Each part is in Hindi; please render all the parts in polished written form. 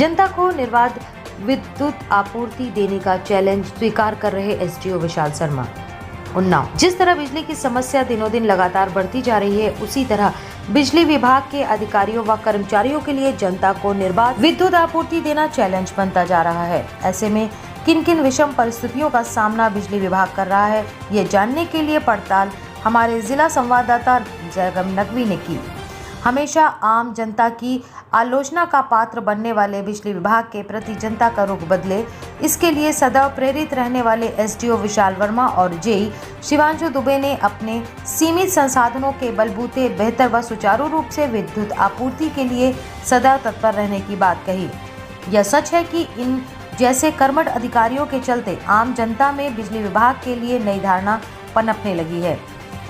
जनता को निर्बाध विद्युत आपूर्ति देने का चैलेंज स्वीकार कर रहे एसडीओ विशाल शर्मा। उन्नाव। जिस तरह बिजली की समस्या दिनों दिन लगातार बढ़ती जा रही है, उसी तरह बिजली विभाग के अधिकारियों व कर्मचारियों के लिए जनता को निर्बाध विद्युत आपूर्ति देना चैलेंज बनता जा रहा है। ऐसे में किन किन विषम परिस्थितियों का सामना बिजली विभाग कर रहा है, ये जानने के लिए पड़ताल हमारे जिला संवाददाता जयगम नकवी ने की। हमेशा आम जनता की आलोचना का पात्र बनने वाले बिजली विभाग के प्रति जनता का रुख बदले, इसके लिए सदैव प्रेरित रहने वाले एसडीओ विशाल वर्मा और जेई शिवांशु दुबे ने अपने सीमित संसाधनों के बलबूते बेहतर व सुचारू रूप से विद्युत आपूर्ति के लिए सदैव तत्पर रहने की बात कही। यह सच है कि इन जैसे कर्मठ अधिकारियों के चलते आम जनता में बिजली विभाग के लिए नई धारणा पनपने लगी है।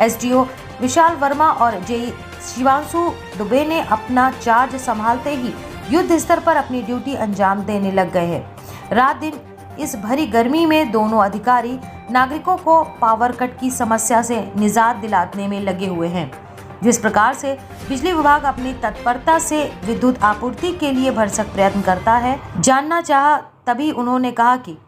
एसडीओ विशाल वर्मा और जेई शिवांशु दुबे ने अपना चार्ज संभालते ही युद्ध स्तर पर अपनी ड्यूटी अंजाम देने लग गए हैं। रात दिन इस भरी गर्मी में दोनों अधिकारी नागरिकों को पावर कट की समस्या से निजात दिलाने में लगे हुए हैं। जिस प्रकार से बिजली विभाग अपनी तत्परता से विद्युत आपूर्ति के लिए भरसक प्रयत्न करता है, जानना चाहा तभी उन्होंने कहा कि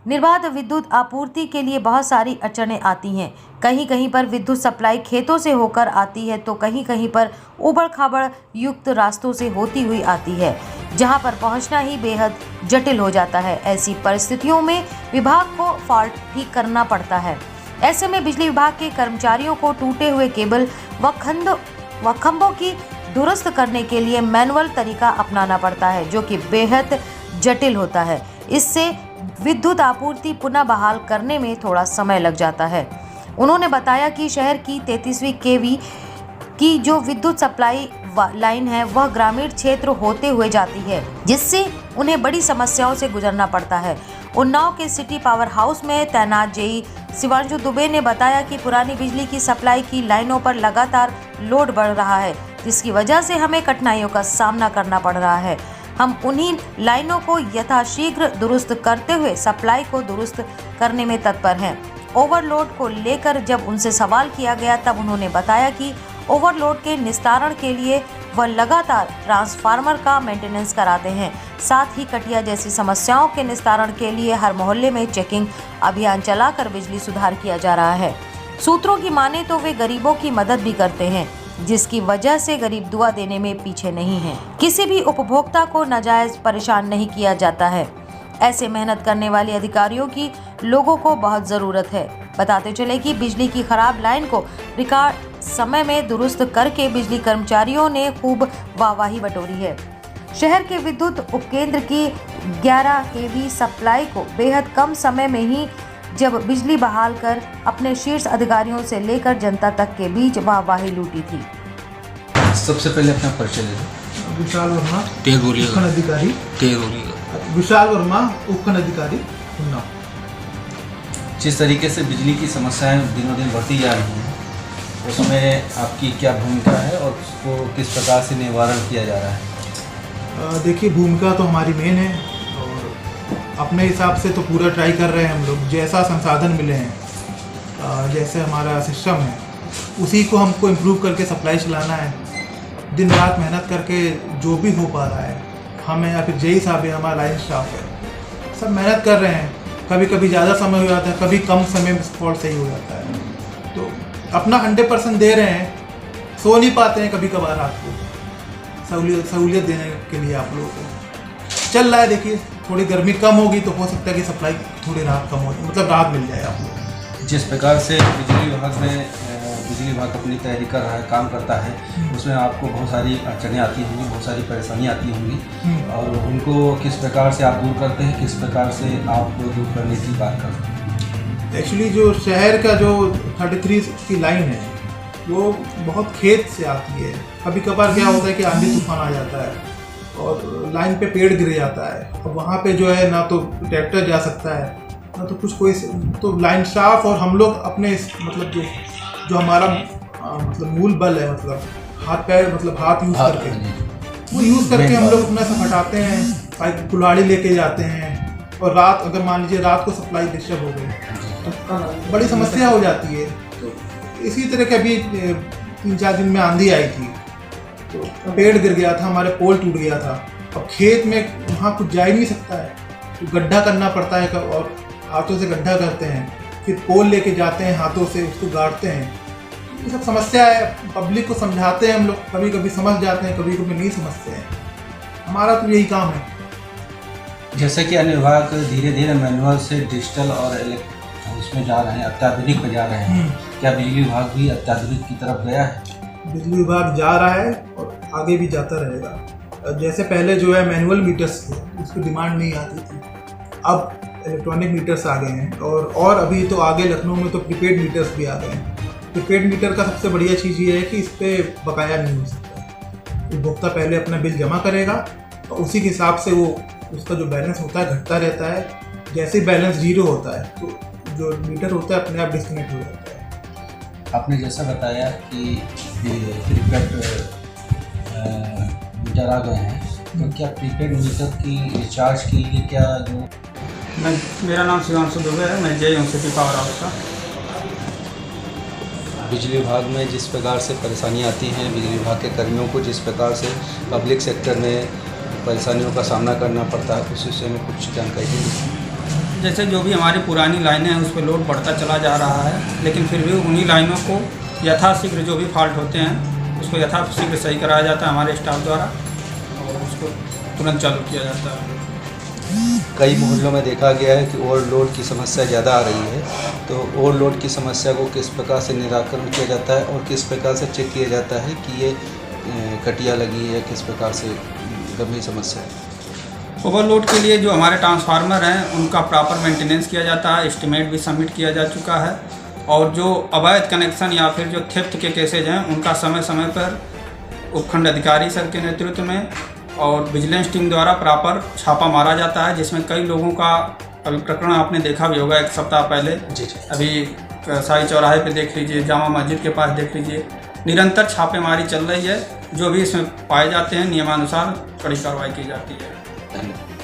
निर्बाध विद्युत आपूर्ति के लिए बहुत सारी अड़चनें आती हैं। कहीं कहीं पर विद्युत सप्लाई खेतों से होकर आती है, तो कहीं कहीं पर उबड़ खाबड़ युक्त रास्तों से होती हुई आती है, जहां पर पहुंचना ही बेहद जटिल हो जाता है। ऐसी परिस्थितियों में विभाग को फॉल्ट ठीक करना पड़ता है। ऐसे में बिजली विभाग के कर्मचारियों को टूटे हुए केबल व खंभों की दुरुस्त करने के लिए मैनुअल तरीका अपनाना पड़ता है, जो कि बेहद जटिल होता है। इससे विद्युत आपूर्ति पुनः बहाल करने में थोड़ा समय लग जाता है। उन्होंने बताया कि शहर की 33वीं केवी की जो विद्युत सप्लाई लाइन है, वह ग्रामीण क्षेत्र होते हुए जाती है, जिससे उन्हें बड़ी समस्याओं से गुजरना पड़ता है। उन्नाव के सिटी पावर हाउस में तैनात जेई शिवांशु दुबे ने बताया कि पुरानी बिजली की सप्लाई की लाइनों पर लगातार लोड बढ़ रहा है, जिसकी वजह से हमें कठिनाइयों का सामना करना पड़ रहा है। हम उन्हीं लाइनों को यथाशीघ्र दुरुस्त करते हुए सप्लाई को दुरुस्त करने में तत्पर हैं। ओवरलोड को लेकर जब उनसे सवाल किया गया, तब उन्होंने बताया कि ओवरलोड के निस्तारण के लिए वह लगातार ट्रांसफार्मर का मेंटेनेंस कराते हैं। साथ ही कटिया जैसी समस्याओं के निस्तारण के लिए हर मोहल्ले में चेकिंग अभियान चलाकर बिजली सुधार किया जा रहा है। सूत्रों की माने तो वे गरीबों की मदद भी करते हैं, जिसकी वजह से गरीब दुआ देने में पीछे नहीं है। किसी भी उपभोक्ता को नाजायज परेशान नहीं किया जाता है। ऐसे मेहनत करने वाले अधिकारियों की लोगों को बहुत ज़रूरत है। बताते चले कि बिजली की खराब लाइन को रिकॉर्ड समय में दुरुस्त करके बिजली कर्मचारियों ने खूब वाहवाही बटोरी है। शहर के विद्युत उपकेंद्र की 11 केवी सप्लाई को बेहद कम समय में ही जब बिजली बहाल कर अपने शीर्ष अधिकारियों से लेकर जनता तक के बीच वाहवाही लूटी थी। सबसे पहले अपना परिचय ले लो। विशाल वर्मा, उपखंड अधिकारी। विशाल वर्मा, उपखंड अधिकारी उन्नाव। जिस तरीके से बिजली की समस्याएं दिनों दिन बढ़ती जा रही हैं, उसमें आपकी क्या भूमिका है और उसको किस प्रकार से निवारण किया जा रहा है? देखिए, भूमिका तो हमारी मेन है और अपने हिसाब से तो पूरा ट्राई कर रहे हैं हम लोग। जैसा संसाधन मिले हैं, जैसे हमारा सिस्टम है, उसी को हमको इम्प्रूव करके सप्लाई चलाना है। दिन रात मेहनत करके जो भी हो पा रहा है, हमें या फिर जेई साहब है, हमारा लाइन स्टाफ है, सब मेहनत कर रहे हैं। कभी कभी ज़्यादा समय हो जाता है, कभी कम समय में फॉल्ट सही हो जाता है, तो अपना 100% दे रहे हैं। सो नहीं पाते हैं कभी कभार रात को, सहूलियत देने के लिए आप लोगों को चल रहा है। देखिए, थोड़ी गर्मी कम होगी तो हो सकता है कि सप्लाई थोड़ी राहत कम हो, मतलब राहत मिल जाए आप लोग। जिस प्रकार से बिजली विभाग अपनी तैयारी कर रहा है, काम करता है, उसमें आपको बहुत सारी अड़चनें आती होंगी, बहुत सारी परेशानी आती होंगी, और उनको किस प्रकार से आप दूर करते हैं, किस प्रकार से आप दूर करने की बात करते हैं? एक्चुअली जो शहर का जो 33 की लाइन है, वो बहुत खेत से आती है। कभी कभार क्या होता है कि आंधी तूफान आ जाता है और लाइन पे पेड़ गिर जाता है, और वहाँ पे जो है ना तो ट्रैक्टर जा सकता है, ना तो कोई तो लाइन स्टाफ और हम लोग अपने मतलब जो हमारा मतलब मूल बल है, मतलब हाथ पैर, मतलब हाथ यूज़ करके, वो यूज़ करके हम लोग अपना सब हटाते हैं, कुल्हाड़ी लेके जाते हैं। और रात, अगर मान लीजिए रात को सप्लाई डिस्टर्ब हो गई तो बड़ी समस्या हो जाती है। तो इसी तरह के अभी 3-4 दिन में आंधी आई थी, तो पेड़ गिर गया था, हमारे पोल टूट गया था, अब खेत में वहाँ कुछ जा ही नहीं सकता है, तो गड्ढा करना पड़ता है और हाथों से गड्ढा करते हैं, फिर पोल लेके जाते हैं, हाथों से उसको गाड़ते हैं। ये सब समस्या है, पब्लिक को समझाते हैं हम लोग, कभी कभी समझ जाते हैं, कभी कभी नहीं समझते हैं। हमारा तो यही काम है। जैसे कि अन्य विभाग धीरे धीरे मैनुअल से डिजिटल और इसमें जा रहे हैं, अत्याधुनिक पे जा रहे हैं, क्या बिजली विभाग भी अत्याधुनिक की तरफ गया है? बिजली विभाग जा रहा है और आगे भी जाता रहेगा। जैसे पहले जो है मैनुअल मीटर्स थे, उसकी डिमांड नहीं आती थी, अब इलेक्ट्रॉनिक मीटर्स आ गए हैं और अभी तो आगे लखनऊ में तो प्रीपेड मीटर्स भी आ गए हैं। प्रीपेड मीटर का सबसे बढ़िया चीज़ ये है कि इस पर बकाया नहीं हो सकता। उपभोक्ता पहले अपना बिल जमा करेगा और उसी के हिसाब से वो उसका जो बैलेंस होता है घटता रहता है। जैसे ही बैलेंस जीरो होता है तो जो मीटर होता है अपने आप डिस्कनेक्ट हो जाता है। आपने जैसा बताया कि प्रीपेड मीटर आ गए हैं, तो क्या प्रीपेड मीटर की रिचार्ज के लिए क्या जो मेरा नाम शिवांशु दुबे है, मैं जे सिटी पावर हाउस का। बिजली विभाग में जिस प्रकार से परेशानियाँ आती हैं, बिजली विभाग के कर्मियों को जिस प्रकार से पब्लिक सेक्टर में परेशानियों का सामना करना पड़ता है, उस विषय में कुछ जानकारी दीजिए। जैसे जो भी हमारी पुरानी लाइनें हैं उस पर लोड बढ़ता चला जा रहा है, लेकिन फिर भी उन्हीं लाइनों को यथाशीघ्र जो भी फॉल्ट होते हैं उसको यथाशीघ्र सही कराया जाता है हमारे स्टाफ द्वारा और उसको तुरंत चालू किया जाता है। कई मोहल्लों में देखा गया है कि ओवरलोड की समस्या ज़्यादा आ रही है, तो ओवरलोड की समस्या को किस प्रकार से निराकरण किया जाता है और किस प्रकार से चेक किया जाता है कि ये कटिया लगी है, किस प्रकार से गंभीर समस्या है? ओवरलोड के लिए जो हमारे ट्रांसफार्मर हैं उनका प्रॉपर मेंटेनेंस किया जाता है, एस्टिमेट भी सबमिट किया जा चुका है और जो अवैध कनेक्शन या फिर जो थेफ्ट के केसेज हैं उनका समय समय पर उपखंड अधिकारी सर के नेतृत्व में और विजिलेंस टीम द्वारा प्रॉपर छापा मारा जाता है, जिसमें कई लोगों का अभी प्रकरण आपने देखा भी होगा 1 सप्ताह पहले। जी। अभी साई चौराहे पे देख लीजिए, जामा मस्जिद के पास देख लीजिए, निरंतर छापेमारी चल रही है। जो भी इसमें पाए जाते हैं नियमानुसार कड़ी कार्रवाई की जाती है। धन्यवाद।